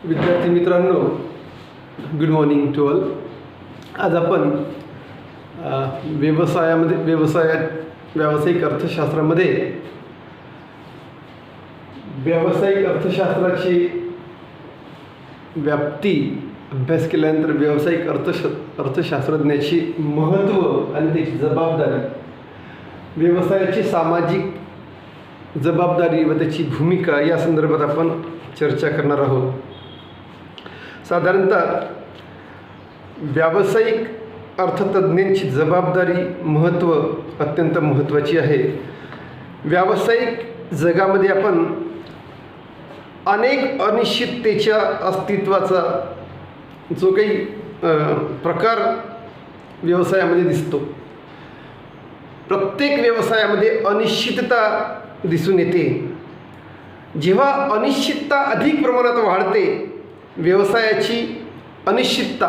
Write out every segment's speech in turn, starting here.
विद्यार्थी मित्रांनो, good morning to all. आज आपण व्यावसायिक अर्थशास्त्रामध्ये व्यावसायिक अर्थशास्त्राची व्याप्ती अभ्यास केल्यानंतर व्यावसायिक अर्थशास्त्रज्ञाची महत्त्व आणि त्याची जबाबदारी, व्यवसायाची सामाजिक जबाबदारी व त्याची भूमिका या संदर्भात आपण चर्चा करणार आहोत. साधारणतः व्यावसायिक अर्थतज्ञांची जबाबदारी, महत्त्व अत्यंत महत्त्वाची आहे. व्यावसायिक जगामध्ये आपण अनेक अनिश्चिततेच्या अस्तित्वाचा जो काही प्रकार व्यवसायामध्ये दिसतो, प्रत्येक व्यवसायामध्ये अनिश्चितता दिसून येते. जेव्हा अनिश्चितता अधिक प्रमाणात वाढते, व्यवसायाची अनिश्चितता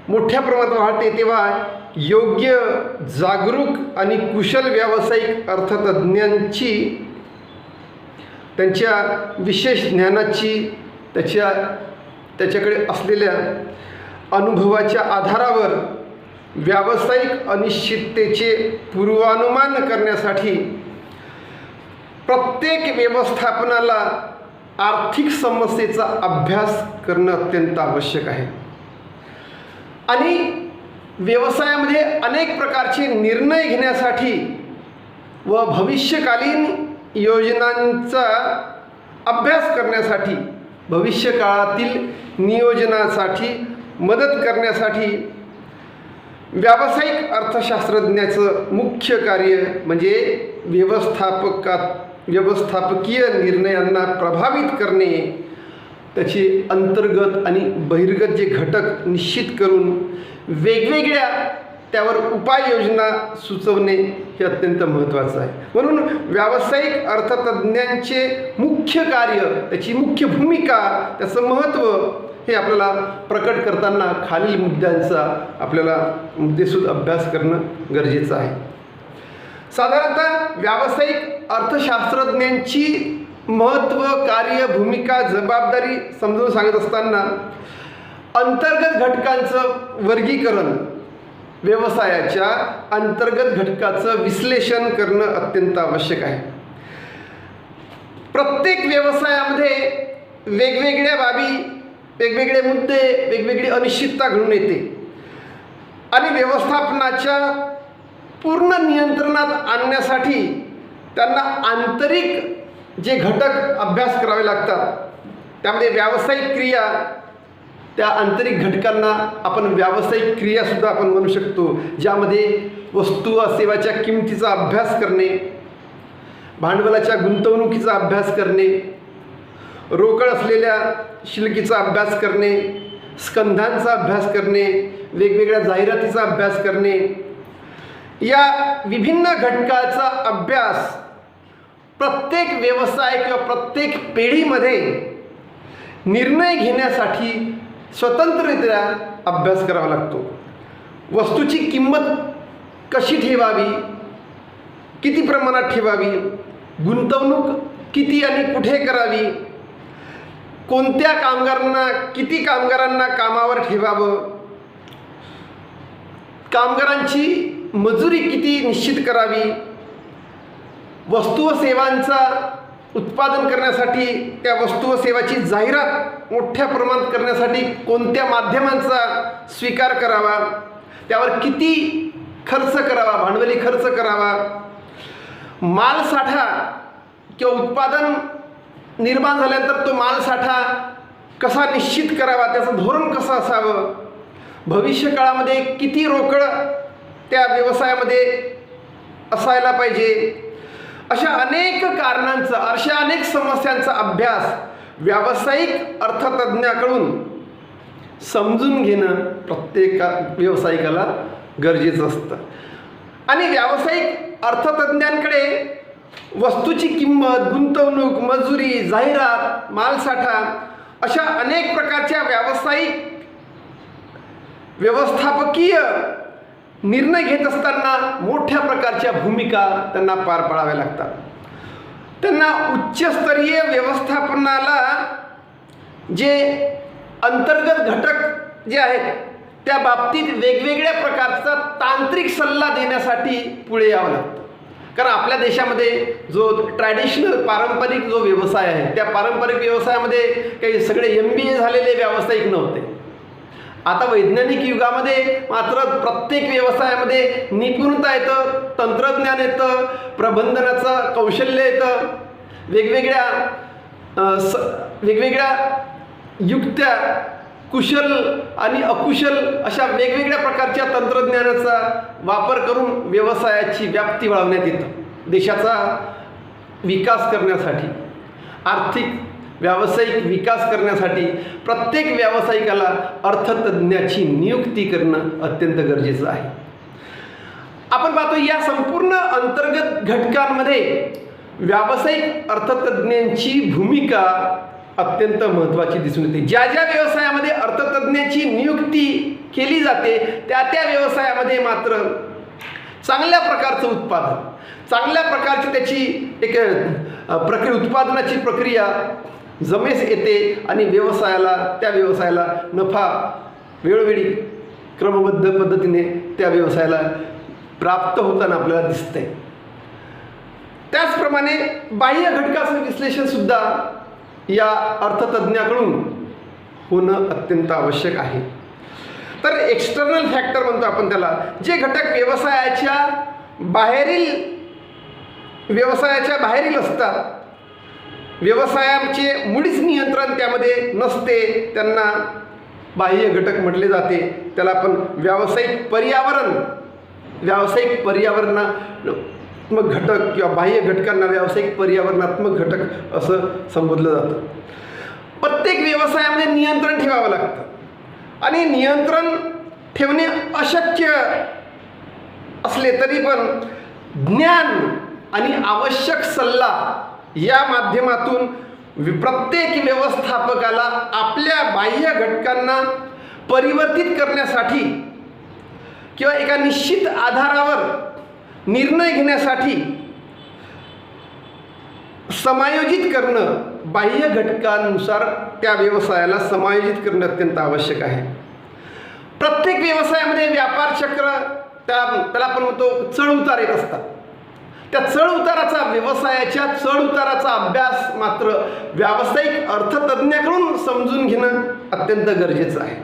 मोठ्या प्रमाणात वाढते, तेव्हा योग्य, जागरूक आणि कुशल व्यावसायिक अर्थतज्ञांची त्यांच्या विशेष ज्ञानाची, त्याच्याकडे असलेल्या अनुभवाच्या आधारावर व्यावसायिक अनिश्चिततेचे पूर्वानुमान करण्यासाठी प्रत्येक व्यवस्थापनाला आर्थिक समस्येचा अभ्यास करणं अत्यंत आवश्यक आहे. आणि व्यवसायामध्ये अनेक प्रकारचे निर्णय घेण्यासाठी व भविष्यकालीन योजनांचा अभ्यास करण्यासाठी, भविष्यकाळातील नियोजनासाठी मदत करण्यासाठी व्यावसायिक अर्थशास्त्रज्ञाचं मुख्य कार्य म्हणजे व्यवस्थापकीय निर्णयांना प्रभावित करणे, त्याचे अंतर्गत आणि बहिर्गत जे घटक निश्चित करून वेगवेगळ्या त्यावर उपाययोजना सुचवणे हे अत्यंत महत्त्वाचं आहे. म्हणून व्यावसायिक अर्थतज्ञांचे मुख्य कार्य, त्याची मुख्य भूमिका, त्याचं महत्त्व हे आपल्याला प्रकट करताना खालील मुद्द्यांचा आपल्याला मुद्देसूद अभ्यास करणं गरजेचं आहे. साधारणतः व्यावसायिक अर्थशास्त्रज्ञांची महत्त्व, कार्य, भूमिका, जबाबदारी समजून सांगत असताना अंतर्गत घटकांचं वर्गीकरण, व्यवसायाच्या अंतर्गत घटकाचं विश्लेषण करणं अत्यंत आवश्यक आहे. प्रत्येक व्यवसायामध्ये वेगवेगळ्या बाबी, वेगवेगळे मुद्दे, वेगवेगळी अनिश्चितता घडून येते आणि व्यवस्थापनाच्या पूर्ण नियंत्रणात आणण्यासाठी त्यांना आंतरिक जे घटक अभ्यास करावे लागतात. त्यामध्ये व्यावसायिक क्रिया, त्या आंतरिक घटकांना आपण व्यावसायिक क्रियासुद्धा आपण म्हणू शकतो, ज्यामध्ये वस्तू व सेवाच्या किमतीचा अभ्यास करणे, भांडवलाच्या गुंतवणुकीचा अभ्यास करणे, रोकड असलेल्या शिल्लकीचा अभ्यास करणे, स्कंधांचा अभ्यास करणे, वेगवेगळ्या जाहिरातीचा अभ्यास करणे, या विभिन्न घटकाचा अभ्यास प्रत्येक व्यवसाय किंवा प्रत्येक पिढीमध्ये निर्णय घेण्यासाठी स्वतंत्ररित्या अभ्यास करावा लागतो. वस्तूची किंमत कशी ठेवावी, किती प्रमाणात ठेवावी, गुंतवणूक किती आणि कुठे करावी, कोणत्या कामगारांना, किती कामगारांना कामावर ठेवावं, कामगारांची मजुरी किती निश्चित करावी, वस्तू व सेवांचा उत्पादन करण्यासाठी, त्या वस्तू व सेवाची जाहिरात मोठ्या प्रमाणात करण्यासाठी कोणत्या माध्यमांचा स्वीकार करावा, त्यावर किती खर्च करावा, भांडवली खर्च करावा, मालसाठा किंवा उत्पादन निर्माण झाल्यानंतर तो मालसाठा कसा निश्चित करावा, त्याचं धोरण कसं असावं, भविष्यकाळामध्ये किती रोकड त्या व्यवसायामध्ये असायला पाहिजे, अशा अनेक कारणांचा, अशा अनेक समस्यांचा अभ्यास व्यावसायिक अर्थतज्ञाकडून समजून घेणं प्रत्येक व्यावसायिकाला गरजेचं असतं. आणि व्यावसायिक अर्थतज्ञांकडे वस्तूची किंमत, गुंतवणूक, मजुरी, जाहिरात, मालसाठा अशा अनेक प्रकारच्या व्यवस्थापकीय निर्णय घेत असताना मोठ्या प्रकारच्या भूमिका त्यांना पार पाडाव्या लागतात. त्यांना उच्चस्तरीय व्यवस्थापनाला जे अंतर्गत घटक जे आहेत त्या बाबतीत वेगवेगळ्या प्रकारचा तांत्रिक सल्ला देण्यासाठी पुढे यावं लागतं. कारण आपल्या देशामध्ये जो ट्रॅडिशनल पारंपरिक जो व्यवसाय आहे त्या पारंपरिक व्यवसायामध्ये काही सगळे MBA झालेले व्यावसायिक नव्हते. आता वैज्ञानिक युगामध्ये मात्र प्रत्येक व्यवसायामध्ये निपुणता येतं, तंत्रज्ञान येतं, प्रबंधनाचं कौशल्य येतं, वेगवेगळ्या युक्त्या, कुशल आणि अकुशल अशा वेगवेगळ्या प्रकारच्या तंत्रज्ञानाचा वापर करून व्यवसायाची व्याप्ती वाढवण्यात येतं. देशाचा विकास करण्यासाठी, आर्थिक व्यावसायिक विकास करण्यासाठी प्रत्येक व्यावसायिकाला अर्थतज्ज्ञाची नियुक्ती करणं अत्यंत गरजेचं आहे. आपण पाहतो या संपूर्ण अंतर्गत घटकांमध्ये व्यावसायिक अर्थतज्ज्ञांची भूमिका अत्यंत महत्त्वाची दिसून येते. ज्या ज्या व्यवसायामध्ये अर्थतज्ज्ञाची नियुक्ती केली जाते त्या त्या व्यवसायामध्ये मात्र चांगल्या प्रकारचं उत्पादन, चांगल्या प्रकारची त्याची एक उत्पादनाची प्रक्रिया जमेस येते आणि त्या व्यवसायाला नफा वेळोवेळी क्रमबद्ध पद्धतीने त्या व्यवसायाला प्राप्त होताना आपल्याला दिसते. त्याचप्रमाणे बाह्य घटकाचं विश्लेषणसुद्धा या अर्थतज्ज्ञाकडून होणं अत्यंत आवश्यक आहे. तर एक्सटर्नल फॅक्टर म्हणतो आपण त्याला, जे घटक व्यवसायाच्या बाहेरील असतात, व्यवसायाचे मुळीच नियंत्रण त्यामध्ये नसते, त्यांना बाह्य घटक म्हटले जाते. त्याला आपण व्यावसायिक पर्यावरणात्मक घटक किंवा बाह्य घटकांना व्यावसायिक पर्यावरणात्मक घटक असं संबोधलं जातं. प्रत्येक व्यवसायामध्ये नियंत्रण ठेवावं लागतं आणि नियंत्रण ठेवणे अशक्य असले तरी पण ज्ञान आणि आवश्यक सल्ला या माध्यमातून प्रत्येक व्यवस्थापकाला आपल्या बाह्य घटकांना परिवर्तित करण्यासाठी किंवा एका निश्चित आधारावर निर्णय घेण्यासाठी समायोजित करणं, बाह्य घटकांनुसार त्या व्यवसायाला समायोजित करणं अत्यंत आवश्यक आहे. प्रत्येक व्यवसायामध्ये व्यापार चक्र त्याला आपण म्हणतो चढ उतार येत असतात. त्या व्यवसायाच्या चढ उताराचा अभ्यास मात्र व्यावसायिक अर्थतज्ज्ञाकडून समजून घेणं अत्यंत गरजेचं आहे.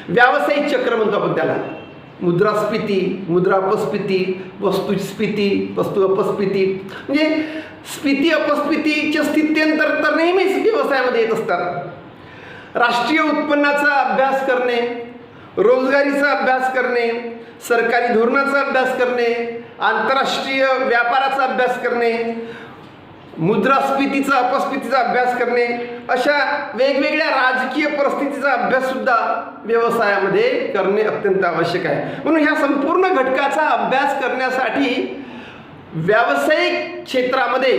व्यावसायिक चक्र म्हणतो आपण त्याला. मुद्रास्फीती, मुद्रा अपस्फीती, वस्तुस्फीती, वस्तू अपस्फीती, म्हणजे स्फीती अपस्फीतीच्या स्थित्यंतर तर नेहमीच व्यवसायामध्ये येत असतात. राष्ट्रीय उत्पन्नाचा अभ्यास करणे, रोजगारीचा अभ्यास करणे, सरकारी धोरणाचा अभ्यास करणे, आंतरराष्ट्रीय व्यापाराचा अभ्यास करणे, मुद्रास्फीतीचा अपस्फीतीचा अभ्यास करणे, अशा वेगवेगळ्या राजकीय परिस्थितीचा अभ्याससुद्धा व्यवसायामध्ये करणे अत्यंत आवश्यक आहे. म्हणून ह्या संपूर्ण घटकाचा अभ्यास करण्यासाठी व्यावसायिक क्षेत्रामध्ये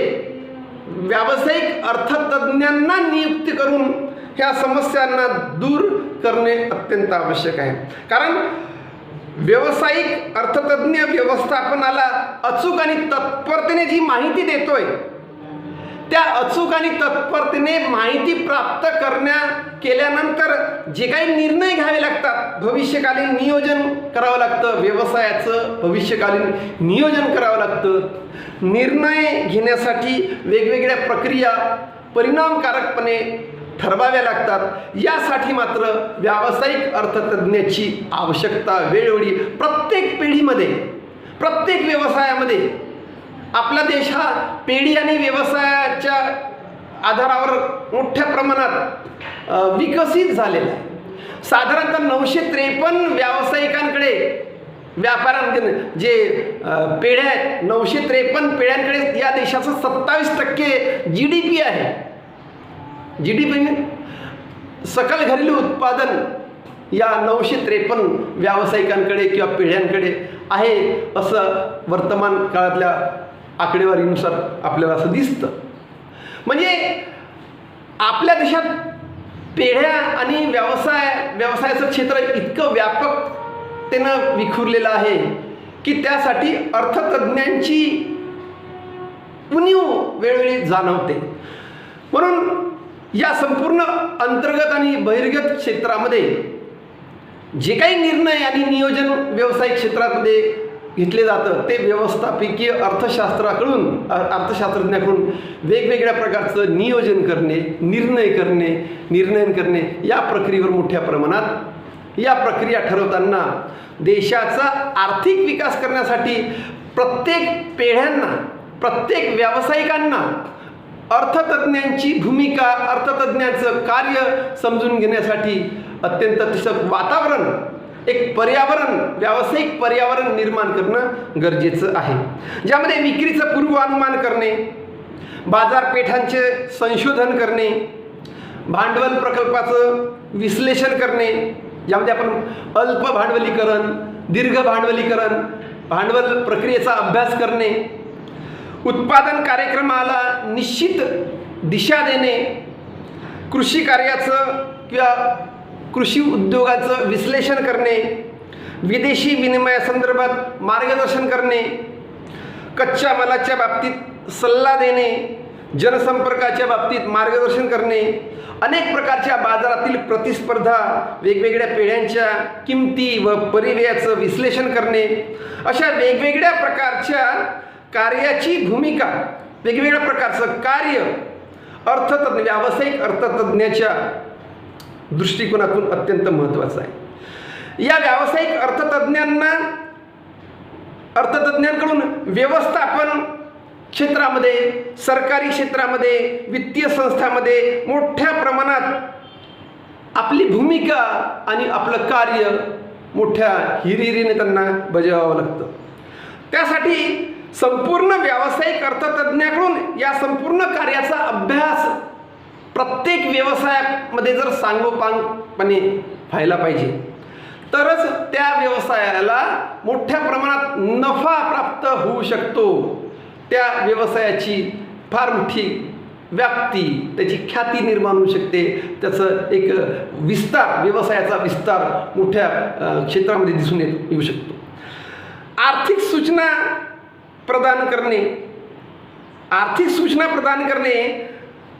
व्यावसायिक अर्थतज्ज्ञांना नियुक्ती करून ह्या समस्यांना दूर करणे अत्यंत आवश्यक आहे. कारण व्यावसायिक अर्थतज्ज्ञ व्यवस्थापनाला अचूक आणि तत्परतेने जी माहिती देतोय त्या अचूक आणि तत्परतेने माहिती प्राप्त केल्यानंतर जे काही निर्णय घ्यावे लागतात, भविष्यकालीन नियोजन करावं लागतं, व्यवसायाचं भविष्यकालीन नियोजन करावं लागतं. निर्णय घेण्यासाठी वेगवेगळ्या प्रक्रिया परिणामकारकपणे ठरवाव्या लागतात. यासाठी मात्र व्यावसायिक अर्थतज्ज्ञाची आवश्यकता वेळोवेळी प्रत्येक पिढीमध्ये, प्रत्येक व्यवसायामध्ये. आपला देश हा पेढी आणि व्यवसायाच्या आधारावर मोठ्या प्रमाणात विकसित झालेला आहे. साधारणतः 953 व्यावसायिकांकडे, व्यापाऱ्यांकडे जे पेढ्या आहेत, 953 पेढ्यांकडे या देशाचं 27% GDP आहे. GDP सकल घरेलू उत्पादन या 953 व्यावसायिकांकडे किंवा पिढ्यांकडे आहे असं वर्तमान काळातल्या आकडेवारीनुसार आपल्याला असं दिसतं. म्हणजे आपल्या देशात पेढ्या आणि व्यवसायाचं क्षेत्र इतकं व्यापकतेनं विखुरलेलं आहे की त्यासाठी अर्थतज्ज्ञांची उणीव वेळोवेळी जाणवते. म्हणून या संपूर्ण अंतर्गत आणि बहिर्गत क्षेत्रामध्ये जे काही निर्णय आणि नियोजन व्यावसायिक क्षेत्रामध्ये घेतले जातं ते व्यवस्थापकीय अर्थशास्त्रज्ञाकडून वेगवेगळ्या प्रकारचं नियोजन करणे, निर्णय करणे या प्रक्रियेवर मोठ्या प्रमाणात या प्रक्रिया ठरवताना देशाचा आर्थिक विकास करण्यासाठी प्रत्येक पिढ्यांना, प्रत्येक व्यावसायिकांना अर्थतज्ञांची भूमिका, अर्थतज्ञांचं कार्य समजून घेण्यासाठी अत्यंत तसं वातावरण, एक पर्यावरण, व्यावसायिक पर्यावरण निर्माण करणं गरजेचं आहे, ज्यामध्ये विक्रीचं पूर्वानुमान करणे, बाजारपेठांचे संशोधन करणे, भांडवल प्रकल्पाचं विश्लेषण करणे, ज्यामध्ये आपण अल्प भांडवलीकरण, दीर्घ भांडवलीकरण, भांडवल प्रक्रियेचा अभ्यास करणे, उत्पादन कार्यक्रमाला निश्चित दिशा देणे, कृषी कार्याचं किंवा कृषी उद्योगाचं विश्लेषण करणे, विदेशी विनिमयासंदर्भात मार्गदर्शन करणे, कच्च्या मालाच्या बाबतीत सल्ला देणे, जनसंपर्काच्या बाबतीत मार्गदर्शन करणे, अनेक प्रकारच्या बाजारातील प्रतिस्पर्धा, वेगवेगळ्या पिढ्यांच्या किमती व परिव्ययाचं विश्लेषण करणे, अशा वेगवेगळ्या प्रकारच्या कार्याची भूमिका, वेगवेगळ्या प्रकारचं कार्य अर्थतज्ञ, व्यावसायिक अर्थतज्ञाच्या दृष्टिकोनातून अत्यंत महत्त्वाचं आहे. या व्यावसायिक अर्थतज्ञांकडून व्यवस्थापन क्षेत्रामध्ये, सरकारी क्षेत्रामध्ये, वित्तीय संस्थांमध्ये मोठ्या प्रमाणात आपली भूमिका आणि आपलं कार्य मोठ्या हिरिरीने त्यांना बजावावं लागतं. त्यासाठी संपूर्ण व्यावसायिक अर्थतज्ञाकडून या संपूर्ण कार्याचा अभ्यास प्रत्येक व्यवसायामध्ये जर सांगोपांगपणे व्हायला पाहिजे, तरच त्या व्यवसायाला मोठ्या प्रमाणात नफा प्राप्त होऊ शकतो. त्या व्यवसायाची फार मोठी व्याप्ती, त्याची ख्याती निर्माण होऊ शकते, त्याचं एक विस्तार, व्यवसायाचा विस्तार मोठ्या क्षेत्रामध्ये दिसून येऊ शकतो. आर्थिक सूचना प्रदान करणे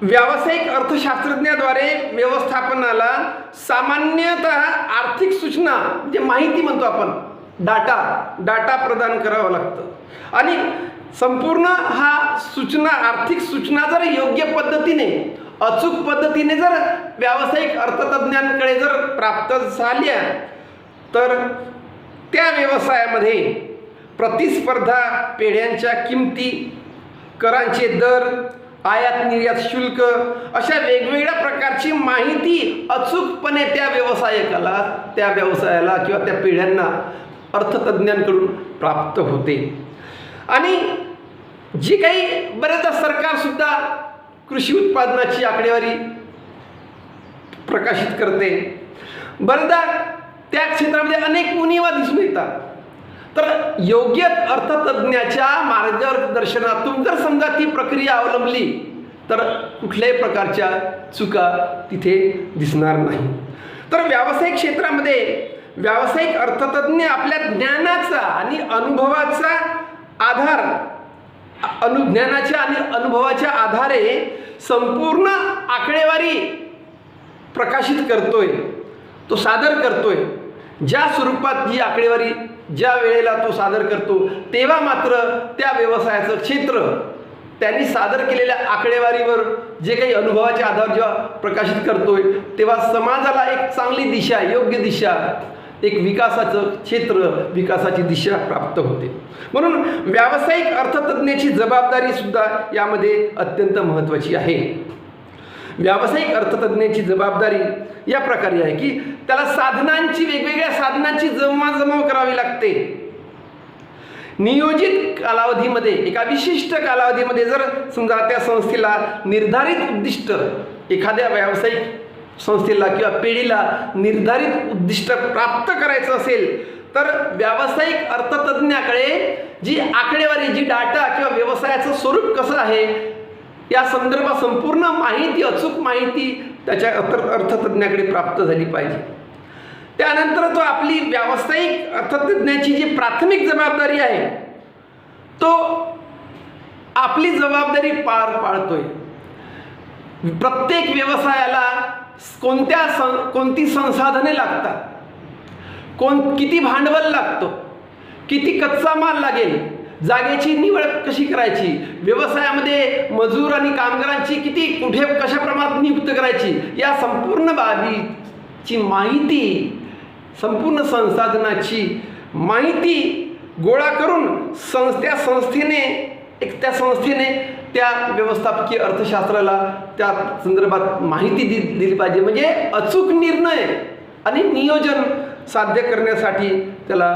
व्यावसायिक अर्थशास्त्रज्ञाद्वारे व्यवस्थापनाला सामान्यतः आर्थिक सूचना, जे माहिती म्हणतो आपण, डाटा प्रदान करावं लागतं आणि संपूर्ण आर्थिक सूचना जर योग्य पद्धतीने, अचूक पद्धतीने जर व्यावसायिक अर्थतज्ञांकडे जर प्राप्त झाल्या, तर त्या व्यवसायामध्ये प्रतिस्पर्धा, पेढ्यांच्या किमती, करांचे दर, आयात निर्यात शुल्क, अशा वेगवेगळ्या प्रकारची माहिती अचूकपणे त्या व्यवसायाला किंवा त्या पिढ्यांना अर्थतज्ञांकडून प्राप्त होते. आणि जी काही बरेचदा सरकारसुद्धा कृषी उत्पादनाची आकडेवारी प्रकाशित करते, बरेचदा त्या क्षेत्रामध्ये अनेक उणिवा दिसून येतात. तर योग्य अर्थतज्ञाच्या मार्गदर्शनातून जर समजा ती प्रक्रिया अवलंबली, तर कुठल्याही प्रकारच्या चुका तिथे दिसणार नाही. तर व्यावसायिक क्षेत्रामध्ये व्यावसायिक अर्थतज्ञ आपल्या ज्ञानाचा आणि अनुभवाचा आधार, ज्ञानाच्या आणि अनुभवाच्या आधारे संपूर्ण आकडेवारी प्रकाशित करतोय, तो सादर करतोय. ज्या स्वरूपात ही आकडेवारी ज्या वेळेला तो सादर करतो, तेव्हा मात्र त्या व्यवसायाचं क्षेत्र त्यांनी सादर केलेल्या आकडेवारीवर जे काही अनुभवाच्या आधार जेव्हा प्रकाशित करतोय, तेव्हा समाजाला एक चांगली दिशा, योग्य दिशा, एक विकासाचं क्षेत्र, विकासाची दिशा प्राप्त होते. म्हणून व्यावसायिक अर्थतज्ञाची जबाबदारी सुद्धा यामध्ये अत्यंत महत्त्वाची आहे. व्यावसायिक अर्थतज्ञाची जबाबदारी या प्रकारे आहे की त्याला वेगवेगळ्या साधनांची जमवाजमव करावी लागते. नियोजित कालावधीमध्ये, एका विशिष्ट कालावधीमध्ये जर समजा त्या संस्थेला निर्धारित उद्दिष्ट, एखाद्या व्यावसायिक संस्थेला किंवा पिढीला निर्धारित उद्दिष्ट प्राप्त करायचं असेल, तर व्यावसायिक अर्थतज्ञाकडे जी आकडेवारी, जी डाटा किंवा व्यवसायाचं स्वरूप कसं आहे या संदर्भात संपूर्ण माहिती, अचूक माहिती त्याच्या अर्थतज्ञाकडे प्राप्त झाली पाहिजे. त्यानंतर तो आपली व्यावसायिक अर्थतज्ञाची जी प्राथमिक जबाबदारी आहे, तो आपली जबाबदारी पार पाडतोय. प्रत्येक व्यवसायाला कोणती संसाधने लागतात, किती भांडवल लागतं, किती कच्चा माल लागेल, जागेची निवड कशी करायची, व्यवसायामध्ये मजूर आणि कामगारांची कुठे कशा प्रमाणात नियुक्त करायची, या संपूर्ण बाबीची माहिती, संपूर्ण संसाधनाची माहिती गोळा करून त्या संस्थेने त्या व्यवस्थापकीय अर्थशास्त्राला त्या संदर्भात माहिती दिली पाहिजे. म्हणजे अचूक निर्णय आणि नियोजन साध्य करण्यासाठी त्याला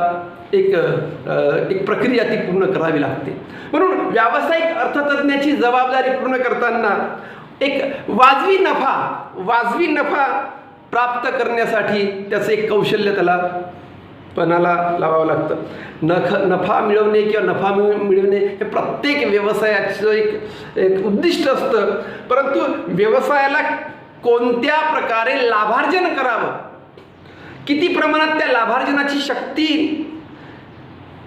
एक प्रक्रिया ती पूर्ण करावी लागते. म्हणून व्यावसायिक अर्थतज्ञाची जबाबदारी पूर्ण करताना एक वाजवी नफा प्राप्त करण्यासाठी त्याचं एक कौशल्य त्याला पणाला लावावं लागतं. नफा मिळवणे किंवा नफा मिळवणे हे प्रत्येक व्यवसायाचं एक उद्दिष्ट असतं. परंतु व्यवसायाला कोणत्या प्रकारे लाभार्जन करावं, किती प्रमाणात त्या लाभार्जनाची शक्ती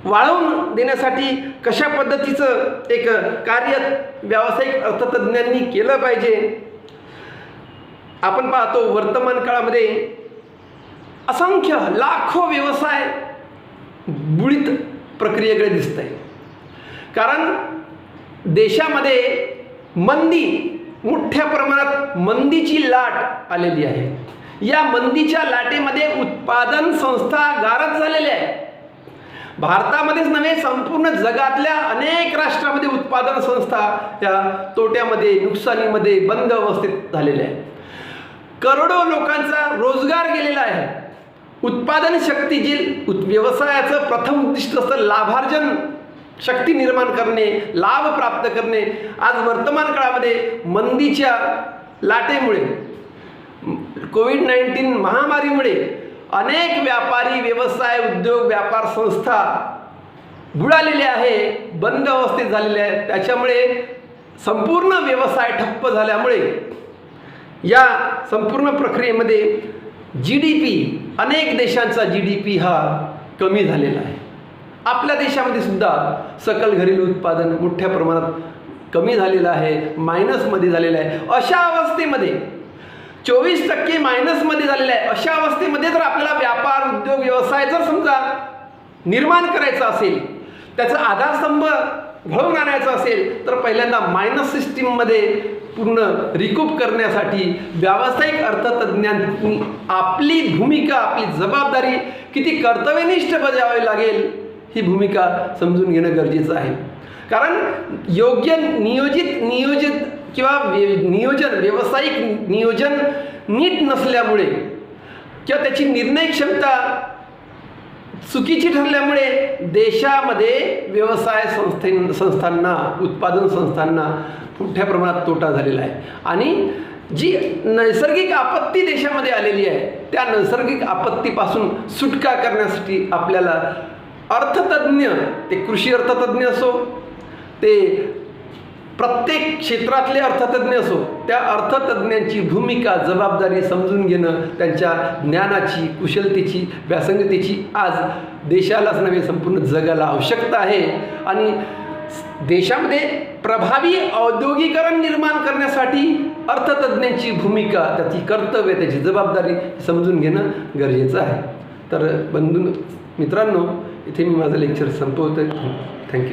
वाढवून देण्यासाठी कशा पद्धतीचं एक कार्य व्यावसायिक अर्थतज्ञांनी केलं पाहिजे. आपण पाहतो वर्तमान काळामध्ये असंख्य लाखो व्यवसाय बुडीत प्रक्रियेकडे दिसत आहे. कारण देशामध्ये मोठ्या प्रमाणात मंदीची लाट आलेली आहे. या मंदीच्या लाटेमध्ये उत्पादन संस्था गारच झालेल्या आहेत. भारतामध्येच नव्हे, संपूर्ण जगातल्या अनेक राष्ट्रांमध्ये उत्पादन संस्था त्या तोट्यामध्ये, नुकसानीमध्ये, बंद अवस्थेत झालेल्या आहेत. करोडो लोकांचा रोजगार गेलेला आहे. उत्पादन शक्ती जी व्यवसायाचं प्रथम उद्दिष्ट असतं, लाभार्जन शक्ती निर्माण करणे, लाभ प्राप्त करणे, आज वर्तमान काळामध्ये मंदीच्या लाटेमुळे, कोविड-19 महामारीमुळे अनेक व्यापारी, व्यवसाय, उद्योग, व्यापार संस्था बुडालेल्या आहे, बंद अवस्थेत झालेल्या आहेत. त्याच्यामुळे संपूर्ण व्यवसाय ठप्प झाल्यामुळे या संपूर्ण प्रक्रियेमध्ये GDP, अनेक देशांचा GDP हा कमी झालेला आहे. आपल्या देशामध्ये सुद्धा सकल घरेलू उत्पादन मोठ्या प्रमाणात कमी झालेलं आहे, मायनसमध्ये झालेलं आहे. अशा अवस्थेमध्ये 24% मायनसमध्ये झालेलं आहे. अशा अवस्थेमध्ये जर आपल्याला व्यापार, उद्योग, व्यवसाय जर समजा निर्माण करायचा असेल, त्याचा आधारस्तंभ घडवून आणायचा असेल, तर पहिल्यांदा मायनस सिस्टीममध्ये पूर्ण रिकूप करण्यासाठी व्यावसायिक अर्थतज्ञांनी आपली भूमिका, आपली जबाबदारी किती कर्तव्यनिष्ठ बजावावी लागेल, ही भूमिका समजून घेणं गरजेचं आहे. कारण योग्य नियोजित किंवा व्यावसायिक नियोजन नीट नसल्यामुळे किंवा त्याची निर्णय क्षमता चुकीची ठरल्यामुळे देशामध्ये व्यवसाय संस्थांना, उत्पादन संस्थांना मोठ्या प्रमाणात तोटा झालेला आहे. आणि जी नैसर्गिक आपत्ती देशामध्ये आलेली आहे, त्या नैसर्गिक आपत्तीपासून सुटका करण्यासाठी आपल्याला अर्थतज्ञ, ते कृषी अर्थतज्ञ असो, ते प्रत्येक क्षेत्रातले अर्थतज्ञ असो, त्या अर्थतज्ञांची भूमिका, जबाबदारी समजून घेणं, त्यांच्या ज्ञानाची, कुशलतेची, व्यासंगतेची आज देशालाच नव्हे संपूर्ण जगाला आवश्यकता आहे. आणि देशामध्ये प्रभावी औद्योगिकरण निर्माण करण्यासाठी अर्थतज्ञांची भूमिका, त्याची कर्तव्य, त्याची जबाबदारी समजून घेणं गरजेचं आहे. तर मित्रांनो, इथे मी माझं लेक्चर संपवतो. थँक्यू.